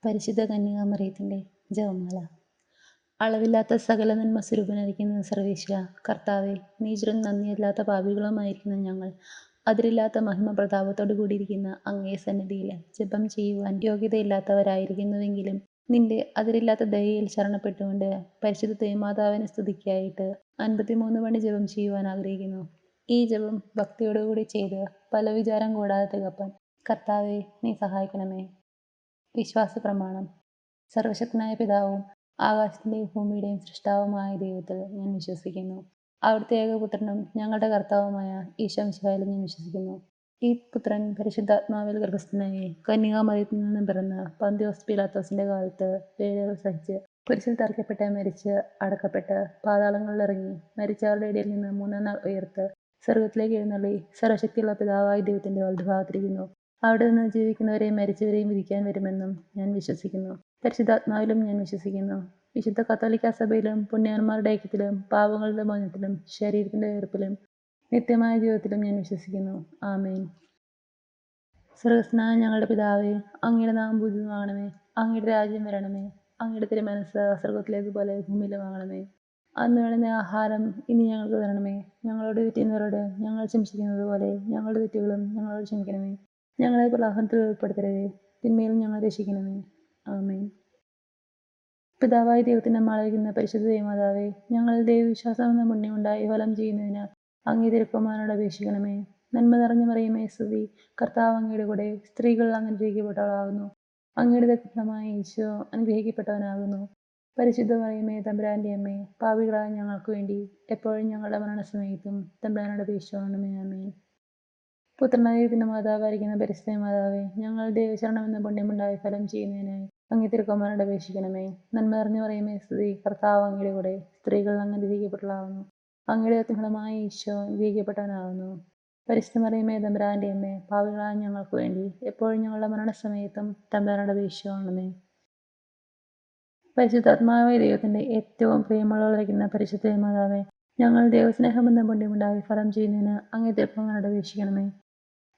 പരിശുദ്ധ കന്യകാമറിയത്തിൻ്റെ ജപമാല. അളവില്ലാത്ത സകല നന്മ സ്വരൂപനായിരിക്കുന്ന സർവേശ്വര കർത്താവെ, നീചരും നന്ദിയില്ലാത്ത പാപികളുമായിരിക്കുന്ന ഞങ്ങൾ അതിരില്ലാത്ത മഹിമ പ്രതാപത്തോടു കൂടിയിരിക്കുന്ന അങ്ങേ സന്നിധിയിൽ ജപം ചെയ്യുവാൻ യോഗ്യതയില്ലാത്തവരായിരിക്കുന്നുവെങ്കിലും നിന്റെ അതിരില്ലാത്ത ദയയിൽ ശരണപ്പെട്ടുകൊണ്ട് പരിശുദ്ധ ദേവമാതാവിനെ സ്തുതിക്കായിട്ട് 53 മണി ജപം ചെയ്യുവാൻ ആഗ്രഹിക്കുന്നു. ഈ ജപം ഭക്തിയോടുകൂടി ചെയ്ത് പല വിചാരം കൂടാതെ തികപ്പാൻ കർത്താവെ നീ സഹായിക്കണമേ. വിശ്വാസ പ്രമാണം. സർവശക്തനായ പിതാവും ആകാശത്തിൻ്റെയും ഭൂമിയുടെയും സൃഷ്ടാവുമായ ദൈവത്തിൽ ഞാൻ വിശ്വസിക്കുന്നു. അവിടുത്തെ ഏകപുത്രനും ഞങ്ങളുടെ കർത്താവുമായ ഈശോ മിശിഹായിലും ഞാൻ വിശ്വസിക്കുന്നു. ഈ പുത്രൻ പരിശുദ്ധാത്മാവിൽ ഗർഭസ്ഥനായി കന്യകാമറിയത്തിൽ നിന്നും പിറന്ന് പന്തിയോസ് പീലാത്തോസിന്റെ കാലത്ത് വേദനകൾ സഹിച്ച് കുരിശിൽ തറയ്ക്കപ്പെട്ട് മരിച്ച് അടക്കപ്പെട്ട് പാതാളങ്ങളിൽ ഇറങ്ങി മരിച്ചവരുടെ ഇടയിൽ നിന്ന് 3-ാം നാൾ ഉയർത്ത് സ്വർഗത്തിലേക്ക് എഴുന്നള്ളി സർവശക്തിയുള്ള പിതാവായ ദൈവത്തിന്റെ വലതുഭാഗത്തിരിക്കുന്നു. അവിടെ നിന്ന് ജീവിക്കുന്നവരെയും മരിച്ചവരെയും വിധിക്കാൻ വരുമെന്നും ഞാൻ വിശ്വസിക്കുന്നു. പരിശുദ്ധാത്മാവിലും ഞാൻ വിശ്വസിക്കുന്നു. വിശുദ്ധ കത്തോലിക്കാ സഭയിലും പുണ്യവാന്മാരുടെ ഐക്യത്തിലും പാപങ്ങളുടെ മോചനത്തിലും ശരീരത്തിന്റെ ഉയർപ്പിലും നിത്യമായ ജീവിതത്തിലും ഞാൻ വിശ്വസിക്കുന്നു. ആമേൻ. സ്വർഗസ്ഥനായ ഞങ്ങളുടെ പിതാവേ, അങ്ങയുടെ നാമം പൂജിതമാകണമേ. അങ്ങയുടെ രാജ്യം വരണമേ. അങ്ങയുടെ തിരുമനസ്സ് സ്വർഗത്തിലേക്ക് പോലെ ഭൂമിയിലുമാകണമേ. അന്ന് വേണ്ടുന്ന ആഹാരം ഇനി ഞങ്ങൾക്ക് തരണമേ. ഞങ്ങളോട് തെറ്റുന്നവരോട് ഞങ്ങൾ ക്ഷമിച്ചിരിക്കുന്നത് പോലെ ഞങ്ങളുടെ തെറ്റുകളും ഞങ്ങളോട് ക്ഷമിക്കണമേ. ഞങ്ങളെ പ്രലോഭനത്തിൽ ഉൾപ്പെടുത്തരുതേ, തിന്മയിൽ ഞങ്ങളെ രക്ഷിക്കണമേ. ആമേൻ. പിതാവായ ദൈവത്തിന്റെ അമ്മയായിരിക്കുന്ന പരിശുദ്ധ ദേവമാതാവേ, ഞങ്ങളിൽ ദൈവവിശ്വാസം എന്ന പുണ്യമുണ്ടായി ഫലം ചെയ്യുന്നതിന് അങ്ങേ തിരുക്കുമാരനോട് അപേക്ഷിക്കണമേ. നന്മ നിറഞ്ഞു മറിയമേ സ്തുതി, കർത്താവ് അങ്ങയുടെ കൂടെ സ്ത്രീകൾ അനുഗ്രഹിക്കപ്പെട്ടവളാകുന്നു. അങ്ങയുടെ ദത്തഫലമായ ഈശോ അനുഗ്രഹിക്കപ്പെട്ടവനാകുന്നു. പരിശുദ്ധ മറിയമേ തമ്പുരാന്റെ അമ്മേ, പാപികളായ ഞങ്ങൾക്ക് വേണ്ടി എപ്പോഴും ഞങ്ങളുടെ മരണസമയത്തും തമ്പുരാനോട് അപേക്ഷിക്കണമേ. ആമേൻ. പുത്രനായതിന്റെ മാതാവായിരിക്കുന്ന പരിശുദ്ധ മാതാവേ, ഞങ്ങൾ ദൈവശരണം എന്ന പുണ്യമുണ്ടായി ഫലം ചെയ്യുന്നതിനായി അങ്ങേ തിരുക്കുമാരനോട് അപേക്ഷിക്കണമേ. നന്മ നിറഞ്ഞു മറിയമേ സ്തുതി, കർത്താവ് അങ്ങയുടെ കൂടെ സ്ത്രീകൾ അനുഗ്രഹിക്കപ്പെട്ടവളാകുന്നു. അങ്ങയുടെ ഫലമായ ഈശോ അനുഗ്രഹിക്കപ്പെട്ടവനാകുന്നു. പരിശുദ്ധ മറിയമേ തമ്പുരാന്റെ അമ്മേ, പാപികളായ ഞങ്ങൾക്ക് വേണ്ടി എപ്പോഴും ഞങ്ങളുടെ മരണസമയത്തും തമ്പുരാനോട് അപേക്ഷിക്കണമേ. പരിശുദ്ധാത്മാവായ ദൈവത്തിന്റെ ഏറ്റവും പ്രിയമുള്ളവരായിരിക്കുന്ന പരിശുദ്ധ മാതാവേ, ഞങ്ങൾ ദൈവസ്നേഹം എന്ന പുണ്യമുണ്ടായി ഫലം ചെയ്യുന്നതിന് അങ്ങേ തിരുക്കുമാരനോട് അപേക്ഷിക്കണമേ.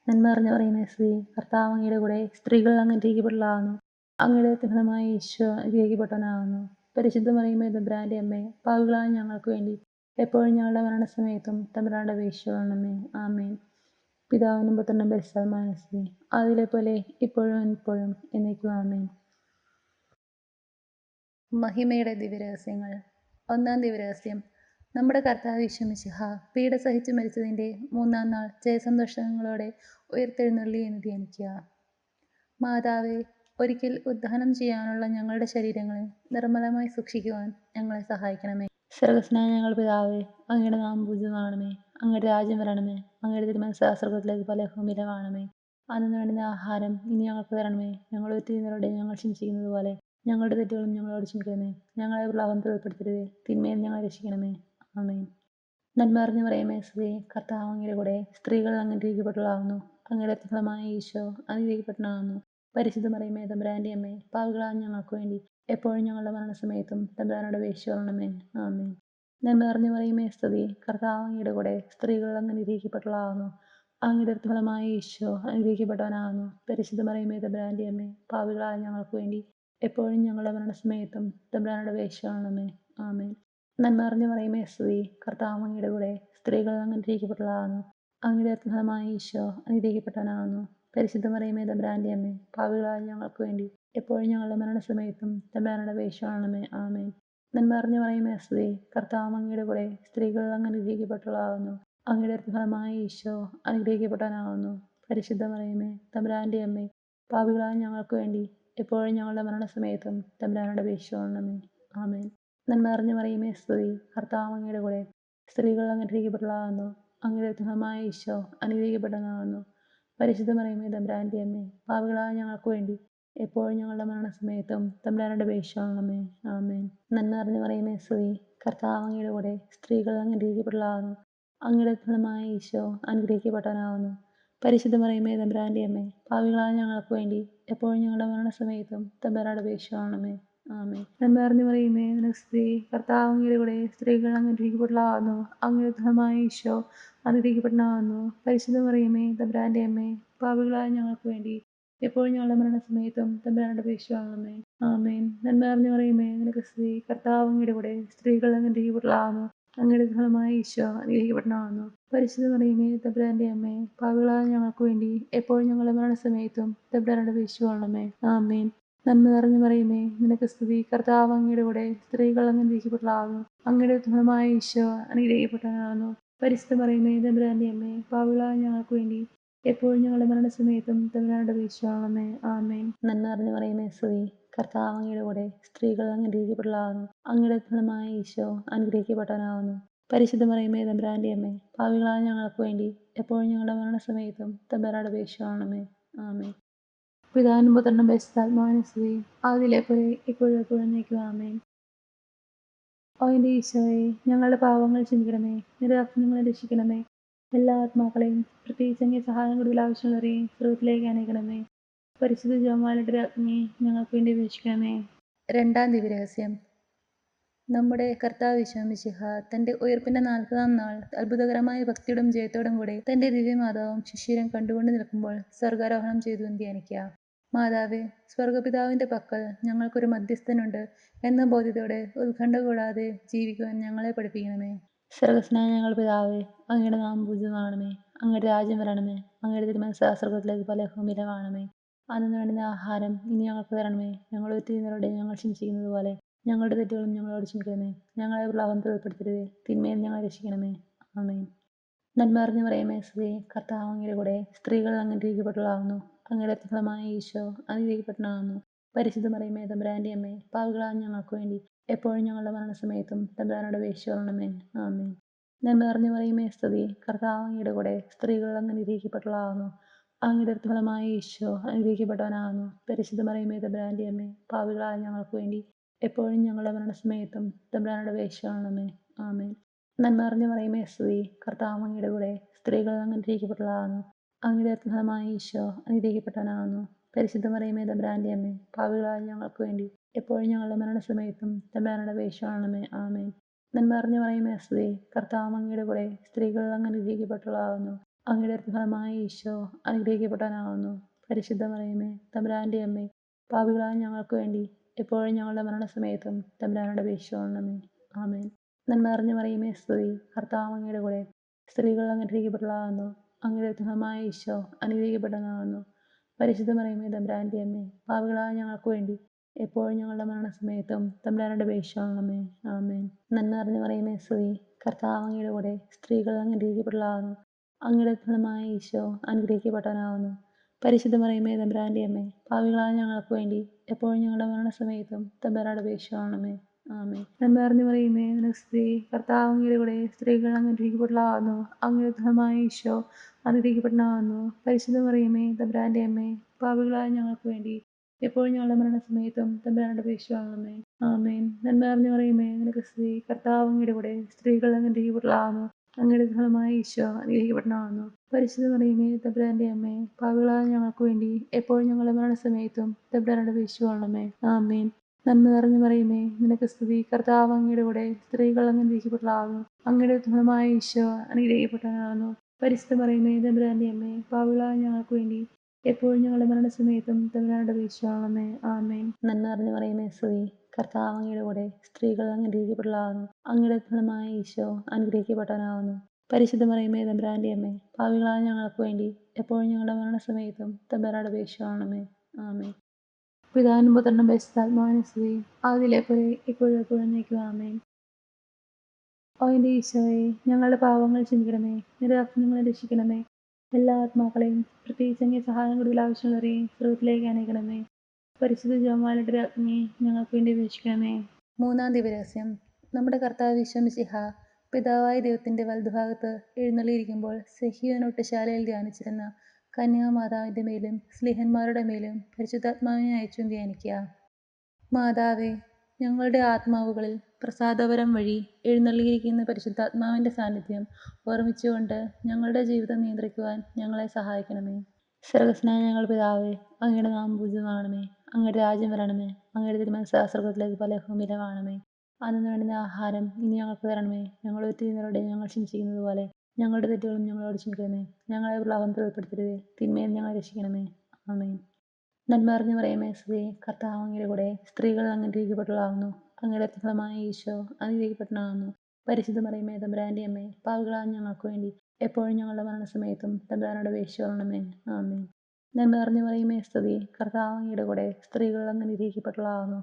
നന്മ നിറഞ്ഞു മറിയമേ സ്തുതി, കർത്താവ് അങ്ങയുടെ കൂടെ സ്ത്രീകൾ അനുഗ്രഹിക്കപ്പെട്ടവളാകുന്നു. അങ്ങയുടെ ഫലമായ ഈശോ അനുഗ്രഹിക്കപ്പെട്ടവനാകുന്നു. പരിശുദ്ധ മറിയമേ തമ്പുരാന്റെ അമ്മേ, പാപികളായ ഞങ്ങൾക്ക് വേണ്ടി എപ്പോഴും ഞങ്ങളുടെ മരണസമയത്തും തമ്പുരാനോട് അപേക്ഷിക്കണമേ. ആമേൻ. പിതാവിനും പുത്രനും പരിശുദ്ധാത്മാവിനും സ്തുതി, അതിലെ പോലെ ഇപ്പോഴും എപ്പോഴും എന്നേക്കും. ആമേൻ. മഹിമയുടെ ദിവ്യരഹസ്യങ്ങൾ. 1-ാം ദിവ്യരഹസ്യം. നമ്മുടെ കർത്താവ് ഈശോ മിശിഹ പീഡ സഹിച്ചു മരിച്ചതിൻ്റെ 3-ാം നാൾ ജയസന്തോഷങ്ങളോടെ ഉയർത്തെഴുന്നള്ളി എന്ന് ധ്യാനിക്കുക. മാതാവേ, ഒരിക്കൽ ഉദ്ധാനം ചെയ്യാനുള്ള ഞങ്ങളുടെ ശരീരങ്ങളെ നിർമ്മലമായി സൂക്ഷിക്കുവാൻ ഞങ്ങളെ സഹായിക്കണമേ. സ്വർഗസ്ഥനായ ഞങ്ങളുടെ പിതാവേ, അങ്ങയുടെ നാമം പൂജിതമാകണമേ. അങ്ങയുടെ രാജ്യം വരണമേ. അങ്ങയുടെ തിരുമനസ്സ് സ്വർഗത്തിലേക്ക് പോലെ ഭൂമിയിലുമാകണമേ. അന്ന് വേണ്ടുന്ന ആഹാരം ഇനി ഞങ്ങൾക്ക് തരണമേ. ഞങ്ങൾ തെറ്റുന്നവരോട് ഞങ്ങൾ ക്ഷമിച്ചിരിക്കുന്നത് പോലെ ഞങ്ങളുടെ തെറ്റുകളും ഞങ്ങളോട് ക്ഷമിക്കണമേ. ഞങ്ങളെ പ്രലോഭനത്തിൽ ഉൾപ്പെടുത്തരുതേ, തിന്മയിൽ ഞങ്ങളെ രക്ഷിക്കണമേ. ആമേൻ. നന്മ നിറഞ്ഞു മറിയമേ സ്തുതി, കർത്താവ് അങ്ങയുടെ കൂടെ സ്ത്രീകൾ അനുഗ്രഹിക്കപ്പെട്ടവളാകുന്നു. അങ്ങയുടെ ഫലമായ ഈശോ അനുഗ്രഹിക്കപ്പെട്ടവനാകുന്നു. പരിശുദ്ധ മറിയമേ തമ്പുരാന്റെ അമ്മേ, പാപികളായ ഞങ്ങൾക്ക് വേണ്ടി എപ്പോഴും ഞങ്ങളുടെ മരണസമയത്തും തമ്പുരാനോട് അപേക്ഷിക്കണമേ. ആമേൻ. നന്മ നിറഞ്ഞു മറിയമേ സ്തുതി, കർത്താവ് അങ്ങയുടെ കൂടെ സ്ത്രീകൾ അനുഗ്രഹിക്കപ്പെട്ടവളാകുന്നു. അങ്ങയുടെ ഫലമായ ഈശോ അനുഗ്രഹിക്കപ്പെട്ടവനാകുന്നു. പരിശുദ്ധ മറിയമേ തമ്പുരാന്റെ അമ്മേ, പാപികളായ ഞങ്ങൾക്ക് വേണ്ടി എപ്പോഴും ഞങ്ങളുടെ മരണസമയത്തും തമ്പുരാനോട് അപേക്ഷിക്കണമേ. ആമേൻ. നന്മ നിറഞ്ഞു മറിയമേ സ്തുതി, കർത്താവ് അങ്ങയുടെ കൂടെ സ്ത്രീകൾ അനുഗ്രഹിക്കപ്പെട്ടവളാകുന്നു. അങ്ങയുടെ ഫലമായ ഈശോ അനുഗ്രഹിക്കപ്പെട്ടവനാകുന്നു. പരിശുദ്ധ മറിയമേ തമ്പുരാന്റെ അമ്മേ, പാപികളായ ഞങ്ങൾക്ക് വേണ്ടി എപ്പോഴും ഞങ്ങളുടെ മരണസമയത്തും തമ്പുരാനോട് അപേക്ഷിക്കണമേ. ആമേൻ. നന്മ നിറഞ്ഞു മറിയമേ സ്തുതി, കർത്താവ് അങ്ങയുടെ കൂടെ സ്ത്രീകൾ അനുഗ്രഹിക്കപ്പെട്ടവളാകുന്നു. അങ്ങയുടെ ഫലമായ ഈശോ അനുഗ്രഹിക്കപ്പെട്ടവനാകുന്നു. പരിശുദ്ധ മറിയമേ തമ്പുരാന്റെ അമ്മേ, പാപികളായ ഞങ്ങൾക്ക് വേണ്ടി എപ്പോഴും ഞങ്ങളുടെ മരണസമയത്തും തമ്പുരാനോട് അപേക്ഷിക്കണമേ. ആമേൻ. നന്മ നിറഞ്ഞു മറിയമേ സ്തുതി, കർത്താവ് അങ്ങയുടെ കൂടെ സ്ത്രീകൾ അനുഗ്രഹിക്കപ്പെട്ടവളാകുന്നു. അങ്ങയുടെ ഫലമായ ഈശോ അനുഗ്രഹിക്കപ്പെട്ടവനാകുന്നു. പരിശുദ്ധ മറിയമേ തമ്പുരാന്റെ അമ്മേ, പാപികളായ ഞങ്ങൾക്ക് വേണ്ടി എപ്പോഴും ഞങ്ങളുടെ മരണസമയത്തും തമ്പുരാനോട് അപേക്ഷിക്കണമേ. ആമേൻ. നന്മ നിറഞ്ഞു മറിയമേ സ്തുതി, കർത്താവ് അങ്ങയുടെ കൂടെ സ്ത്രീകൾ അനുഗ്രഹിക്കപ്പെട്ടവളാകുന്നു. അങ്ങയുടെ ഫലമായ ഈശോ അനുഗ്രഹിക്കപ്പെട്ടവനാകുന്നു. പരിശുദ്ധ മറിയമേ തമ്പുരാന്റെ അമ്മേ, പാപികളായ ഞങ്ങൾക്ക് വേണ്ടി എപ്പോഴും ഞങ്ങളുടെ മരണസമയത്തും തമ്പുരാനോട് അപേക്ഷിക്കണമേ. ആമേൻ. നന്മ നിറഞ്ഞു മറിയമേ സ്തുതി, കർത്താവ് അങ്ങയുടെ കൂടെ സ്ത്രീകൾ അനുഗ്രഹിക്കപ്പെട്ടവളാകുന്നു. അങ്ങയുടെ ഫലമായ ഈശോ അനുഗ്രഹിക്കപ്പെട്ടവനാകുന്നു. പരിശുദ്ധ മറിയമേ തമ്പുരാന്റെ അമ്മേ, പാപികളായ ഞങ്ങൾക്ക് വേണ്ടി എപ്പോഴും ഞങ്ങളുടെ മരണസമയത്തും തമ്പുരാനോട് അപേക്ഷിച്ചുകൊള്ളണമേ. ആമേൻ. നന്മ നിറഞ്ഞ മറിയമേ, നിനക്ക് സ്തുതി. കർത്താവ് അങ്ങയുടെ കൂടെ സ്ത്രീകൾ അങ്ങ് അനുഗ്രഹിക്കപ്പെട്ടവളാകുന്നു. അങ്ങയുടെ ഫലമായ ഈശോ അനുഗ്രഹിക്കപ്പെട്ടവനാകുന്നു. പരിശുദ്ധ മറിയമേ, തമ്പുരാന്റെ അമ്മേ, പാപികളായ ഞങ്ങൾക്ക് വേണ്ടി എപ്പോഴും ഞങ്ങളുടെ മരണസമയത്തും തമ്പുരാനോട് അപേക്ഷിച്ചുകൊള്ളണമേ. ആമേൻ. നന്മ നിറഞ്ഞ മറിയമേ, നിനക്ക് സ്തുതി. കർത്താവ് അങ്ങയുടെ കൂടെ സ്ത്രീകൾ അങ്ങ് അനുഗ്രഹിക്കപ്പെട്ടവളാകുന്നു. അങ്ങയുടെ ഫലമായ ഈശോ അനുഗ്രഹിക്കപ്പെട്ടവനാകുന്നു. പരിശുദ്ധ മറിയമേ, തമ്പുരാന്റെ അമ്മേ, പാപികളായ ഞങ്ങൾക്ക് വേണ്ടി എപ്പോഴും ഞങ്ങളുടെ മരണസമയത്തും തമ്പുരാനോട് അപേക്ഷിച്ചുകൊള്ളണമേ. ആമേൻ. നന്മ നിറഞ്ഞ മറിയമേ, സ്തുതി. കർത്താവ് അങ്ങയുടെ കൂടെ സ്ത്രീകൾ അങ്ങ് അനുഗ്രഹിക്കപ്പെട്ടവളാകുന്നു. അങ്ങയുടെ ഫലമായ ഈശോ അനുഗ്രഹിക്കപ്പെട്ടവനാകുന്നു. പരിശുദ്ധ മറിയമേ, തമ്പുരാന്റെ അമ്മേ, പാപികളായ ഞങ്ങൾക്ക് വേണ്ടി എപ്പോഴും ഞങ്ങളുടെ മരണസമയത്തും തമ്പുരാനോട് അപേക്ഷിച്ചുകൊള്ളണമേ. ആമേൻ. പിതാവിനും പുത്രനും പരിശുദ്ധാത്മാവിനും സ്തുതി. ആദിയിലെ പോലെ ഇപ്പോഴും എപ്പോഴും എന്നേക്കും. ആമേൻ. ഓ എൻ്റെ ഈശോയെ, ഞങ്ങളുടെ പാപങ്ങൾ ക്ഷമിക്കണമേ. നിരപരാധികളെ രക്ഷിക്കണമേ. എല്ലാ ആത്മാക്കളെയും പ്രത്യേകിച്ച് അങ്ങേ സഹായം കൂടുതൽ ആവശ്യമുള്ളവരെയും സ്രോതത്തിലേക്ക് അനേക്കണമേ. പരിശുദ്ധ ജപമാലയുടെ രാജ്ഞി ഞങ്ങൾക്ക് വേണ്ടി അപേക്ഷിക്കണമേ. രണ്ടാം ദിവ്യരഹസ്യം. നമ്മുടെ കർത്താവ് ഈശോ മിശിഹ തന്റെ ഉയർപ്പിന്റെ 40-ാം നാൾ അത്ഭുതകരമായ ഭക്തിയോടും ജയത്തോടും കൂടെ തന്റെ ദിവ്യമാതാവും ശിഷ്യരും കണ്ടുകൊണ്ട് നിൽക്കുമ്പോൾ സ്വർഗാരോഹണം ചെയ്തു എന്ന് ധ്യാനിക്കുക. മാതാവേ, സ്വർഗപിതാവിന്റെ പക്കൽ ഞങ്ങൾക്കൊരു മധ്യസ്ഥനുണ്ട് എന്ന ബോധ്യത്തോടെ ഉത്കണ്ഠ കൂടാതെ ജീവിക്കുവാൻ ഞങ്ങളെ പഠിപ്പിക്കണമേ. സ്വർഗസ്നായ ഞങ്ങൾ പിതാവേ, അങ്ങയുടെ നാമം പൂജിതമാകണമേ. അങ്ങയുടെ രാജ്യം വരണമേ. അങ്ങയുടെ തിരുമനസ്സ് സ്വർഗത്തിലേക്ക് പോലെ ഭൂമിയിലാകണമേ. അന്നു വേണ്ടുന്ന ആഹാരം ഇനി ഞങ്ങൾക്ക് തരണമേ. ഞങ്ങൾ ചെയ്യുന്നവരോട് ഞങ്ങൾ ക്ഷമിച്ചിരിക്കുന്നത് പോലെ ഞങ്ങളുടെ തെറ്റുകളും ഞങ്ങളോട് ക്ഷമിക്കണമേ. ഞങ്ങളെ പ്രലോഭനത്തിൽ ഉൾപ്പെടുത്തരുതേ, തിന്മയിൽ ഞങ്ങളെ രക്ഷിക്കണമേ. ആമേൻ. നന്മ നിറഞ്ഞ മറിയമേ, സ്തുതി. കർത്താവ് അങ്ങയുടെ കൂടെ സ്ത്രീകൾ അങ്ങ് അനുഗ്രഹിക്കപ്പെട്ടവളാകുന്നു. അങ്ങയുടെ ഫലമായ ഈശോ അനുഗ്രഹിക്കപ്പെട്ടവനാകുന്നു. പരിശുദ്ധ മറിയമേ, തമ്പുരാന്റെ അമ്മേ, പാപികളായ ഞങ്ങൾക്ക് വേണ്ടി എപ്പോഴും ഞങ്ങളുടെ മരണസമയത്തും തമ്പുരാനോട് അപേക്ഷിച്ചുകൊള്ളണമേ. ആമേൻ. നന്മ നിറഞ്ഞ മറിയമേ, സ്തുതി. കർത്താവ് അങ്ങയുടെ കൂടെ സ്ത്രീകൾ അങ്ങ് അനുഗ്രഹിക്കപ്പെട്ടവളാകുന്നു. അങ്ങയുടെ ഫലമായ ഈശോ അനുഗ്രഹിക്കപ്പെട്ടവനാകുന്നു. പരിശുദ്ധ മറിയമേ, തമ്പുരാന്റെ അമ്മേ, പാപികളായ ഞങ്ങൾക്ക് വേണ്ടി എപ്പോഴും ഞങ്ങളുടെ മരണസമയത്തും തമ്പുരാനോട് അപേക്ഷിച്ചുകൊള്ളണമേ. ആമേൻ. നന്മ നിറഞ്ഞ മറിയമേ, സ്തുതി. കർത്താവ് അങ്ങയുടെ കൂടെ സ്ത്രീകൾ അങ്ങ് അനുഗ്രഹിക്കപ്പെട്ടവളാകുന്നു. അങ്ങയുടെ ഫലമായ ഈശോ അനുഗ്രഹിക്കപ്പെട്ടവനാകുന്നു. പരിശുദ്ധ മറിയമേ, തമ്പുരാന്റെ അമ്മേ, പാപികളായ ഞങ്ങൾക്ക് വേണ്ടി എപ്പോഴും ഞങ്ങളുടെ മരണസമയത്തും തമ്പുരാനോട് അപേക്ഷിച്ചുകൊള്ളണമേ. ആമേൻ. നന്മ നിറഞ്ഞ മറിയമേ, സ്തുതി. കർത്താവ് അങ്ങയുടെ കൂടെ സ്ത്രീകൾ അങ്ങ് അനുഗ്രഹിക്കപ്പെട്ടവളാകുന്നു. അങ്ങയുടെ ഫലമായ ഈശോ അനുഗ്രഹിക്കപ്പെട്ടവനാകുന്നു. പരിശുദ്ധ മറിയമേ, തമ്പുരാന്റെ അമ്മേ, പാപികളായ ഞങ്ങൾക്ക് വേണ്ടി എപ്പോഴും ഞങ്ങളുടെ മരണസമയത്തും തമ്പുരാനോട് അപേക്ഷിച്ചുകൊള്ളണമേ. ആമേൻ. നന്മ നിറഞ്ഞ മറിയമേ, സ്തുതി. കർത്താവ് അങ്ങയുടെ കൂടെ സ്ത്രീകൾ അങ്ങ് അനുഗ്രഹിക്കപ്പെട്ടവളാകുന്നു. അങ്ങയുടെ ഫലമായ ഈശോ അനുഗ്രഹിക്കപ്പെട്ടവനാകുന്നു. പരിശുദ്ധ മറിയമേ, തമ്പുരാന്റെ അമ്മേ, പാപികളായ ഞങ്ങൾക്ക് വേണ്ടി എപ്പോഴും ഞങ്ങളുടെ മരണസമയത്തും തമ്പുരാനോട് അപേക്ഷിച്ചുകൊള്ളണമേ. ആമേൻ. നന്മ നിറഞ്ഞ മറിയമേ, സ്തുതി. കർത്താവ് അങ്ങയുടെ കൂടെ സ്ത്രീകൾ അങ്ങ് അനുഗ്രഹിക്കപ്പെട്ടവളാകുന്നു. അങ്ങയുടെ ഫലമായ ഈശോ അനുഗ്രഹിക്കപ്പെട്ടവനാകുന്നു. പരിശുദ്ധ മറിയമേ, തമ്പുരാന്റെ അമ്മേ, പാപികളായ ഞങ്ങൾക്ക് വേണ്ടി എപ്പോഴും ഞങ്ങളുടെ മരണസമയത്തും തമ്പുരാനോട് അപേക്ഷിച്ചുകൊള്ളണമേ. ആമേൻ. നന്മ നിറഞ്ഞ മറിയമേ, നിനക്ക് സ്തുതി. കർത്താവ് അങ്ങയുടെ കൂടെ സ്ത്രീകൾ അങ്ങ് അനുഗ്രഹിക്കപ്പെട്ടവളാകുന്നു. അങ്ങയുടെ ഫലമായ ഈശോ അനുഗ്രഹിക്കപ്പെട്ടവനാകുന്നു. പരിശുദ്ധ മറിയമേ, തമ്പുരാന്റെ അമ്മേ, പാപികളായ ഞങ്ങൾക്ക് വേണ്ടി എപ്പോഴും ഞങ്ങളുടെ മരണസമയത്തും തമ്പുരാനോട് അപേക്ഷിച്ചുകൊള്ളണമേ. ആമേൻ. നന്മ നിറഞ്ഞ മറിയമേ, നിനക്ക് സ്തുതി. കർത്താവ് അങ്ങയുടെ കൂടെ സ്ത്രീകൾ അങ്ങ് അനുഗ്രഹിക്കപ്പെട്ടവളാകുന്നു. അങ്ങയുടെ ഫലമായ ഈശോ അനുഗ്രഹിക്കപ്പെട്ടവനാകുന്നു. പരിശുദ്ധ മറിയമേ, തമ്പുരാന്റെ അമ്മേ, പാപികളായ ഞങ്ങൾക്ക് വേണ്ടി എപ്പോഴും ഞങ്ങളുടെ മരണസമയത്തും തമ്പുരാനോട് അപേക്ഷിച്ചുകൊള്ളണമേ. ആമേൻ. നന്മ നിറഞ്ഞ മറിയമേ, നിനക്ക് സ്തുതി. കർത്താവ് അങ്ങയുടെ കൂടെ സ്ത്രീകൾ അങ്ങ് അനുഗ്രഹിക്കപ്പെട്ടവളാകുന്നു. അങ്ങയുടെ ഫലമായ ഈശോ അനുഗ്രഹിക്കപ്പെട്ടവനാകുന്നു. പരിശുദ്ധ മറിയമേ, തമ്പുരാന്റെ അമ്മേ, പാപികളായ ഞങ്ങൾക്ക് വേണ്ടി എപ്പോഴും ഞങ്ങളുടെ മരണസമയത്തും തമ്പുരാനോട് അപേക്ഷിച്ചുകൊള്ളണമേ. ആമേൻ. നന്മ നിറഞ്ഞ മറിയമേ, സ്തുതി. കർത്താവ് അങ്ങയുടെ കൂടെ സ്ത്രീകൾ അങ്ങ് അനുഗ്രഹിക്കപ്പെട്ടവളാകുന്നു. അങ്ങയുടെ ഫലമായ ഈശോ അനുഗ്രഹിക്കപ്പെട്ടവനാകുന്നു. പരിശുദ്ധ മറിയമേ, തമ്പുരാന്റെ അമ്മേ, പാപികളായ ഞങ്ങൾക്ക് വേണ്ടി എപ്പോഴും ഞങ്ങളുടെ മരണസമയത്തും തമ്പുരാനോട് അപേക്ഷിച്ചുകൊള്ളണമേ. ആമേൻ. പിതാവിനും പുത്രനും പരിശുദ്ധാത്മാവിനും സ്തുതി. ആദിയിലെ പോലെ ഇപ്പോഴും എപ്പോഴും എന്നേക്കും. ആമേൻ. ഓ എൻ്റെ ഈശോയെ, ഞങ്ങളുടെ പാപങ്ങൾ ക്ഷമിക്കണമേ. നിരപരാധികളെ രക്ഷിക്കണമേ. എല്ലാ ആത്മാക്കളെയും പ്രത്യേകിച്ച് അങ്ങേ സഹായം കൂടുതൽ ആവശ്യമുള്ളവരെയും സ്രോതത്തിലേക്ക് അനേക്കണമേ. പരിശുദ്ധ ജപമാലയുടെ രാജ്ഞി ഞങ്ങൾക്ക് വേണ്ടി അപേക്ഷിക്കണമേ. മൂന്നാം ദിവ്യരഹസ്യം. നമ്മുടെ കർത്താവ് ഈശോ മിശിഹ പിതാവായ ദൈവത്തിന്റെ വലതുഭാഗത്ത് എഴുന്നള്ളിയിരിക്കുമ്പോൾ സെഹിയോനൊട്ടുശാലയിൽ ധ്യാനിച്ചിരുന്ന കന്യാമാതാവിന്റെ മേലും സ്ലീഹന്മാരുടെ മേലും പരിശുദ്ധാത്മാവിനെ അയച്ചു ധ്യാനിക്കുക. മാതാവേ, ഞങ്ങളുടെ ആത്മാവുകളിൽ പ്രസാദവരം വഴി എഴുന്നള്ളിയിരിക്കുന്ന പരിശുദ്ധാത്മാവിന്റെ സാന്നിധ്യം ഓർമ്മിച്ചുകൊണ്ട് ഞങ്ങളുടെ ജീവിതം നിയന്ത്രിക്കുവാൻ ഞങ്ങളെ സഹായിക്കണമേ. സ്വർഗസ്നായ ഞങ്ങൾ പിതാവേ, അങ്ങയുടെ നാമം പൂജിതമാകണമേ. അങ്ങയുടെ രാജ്യം വരണമേ. അങ്ങയുടെ തിരുമനസ്സ് സ്വർഗത്തിലേക്ക് പോലെ ഭൂമിയിലാകണമേ. അന്നു വേണ്ടുന്ന ആഹാരം ഇനി ഞങ്ങൾക്ക് തരണമേ. ഞങ്ങൾ ചെയ്യുന്നവരോട് ഞങ്ങൾ ക്ഷമിച്ചിരിക്കുന്നത് പോലെ ഞങ്ങളുടെ തെറ്റുകളും ഞങ്ങളോട് ക്ഷമിക്കണമേ. ഞങ്ങളെ പ്രലോഭനത്തിൽ ഉൾപ്പെടുത്തരുതേ, തിന്മയിൽ ഞങ്ങളെ രക്ഷിക്കണമേ. ആമേൻ. നന്മ അറിഞ്ഞു പറയുമേ സ്ത്രീ കർത്താവ് അങ്ങയുടെ കൂടെ സ്ത്രീകൾ അങ്ങ് അനുഗ്രഹിക്കപ്പെട്ടവളാകുന്നു. അങ്ങയുടെ ഫലമായ ഈശോ അനുഗ്രഹിക്കപ്പെട്ടവനാകുന്നു. പരിശുദ്ധ മറിയമേ തമ്പുരാന്റെ അമ്മേ, പാപികളായ ഞങ്ങൾക്ക് വേണ്ടി എപ്പോഴും ഞങ്ങളുടെ മരണസമയത്തും തമ്പുരാനോട് അപേക്ഷിച്ചുകൊള്ളണമേ. ആമേൻ. നന്മ അറിഞ്ഞു പറയുമേ സ്തുതി കർത്താവ് അങ്ങയുടെ കൂടെ സ്ത്രീകൾ അങ്ങ് അനുഗ്രഹിക്കപ്പെട്ടവളാകുന്നു.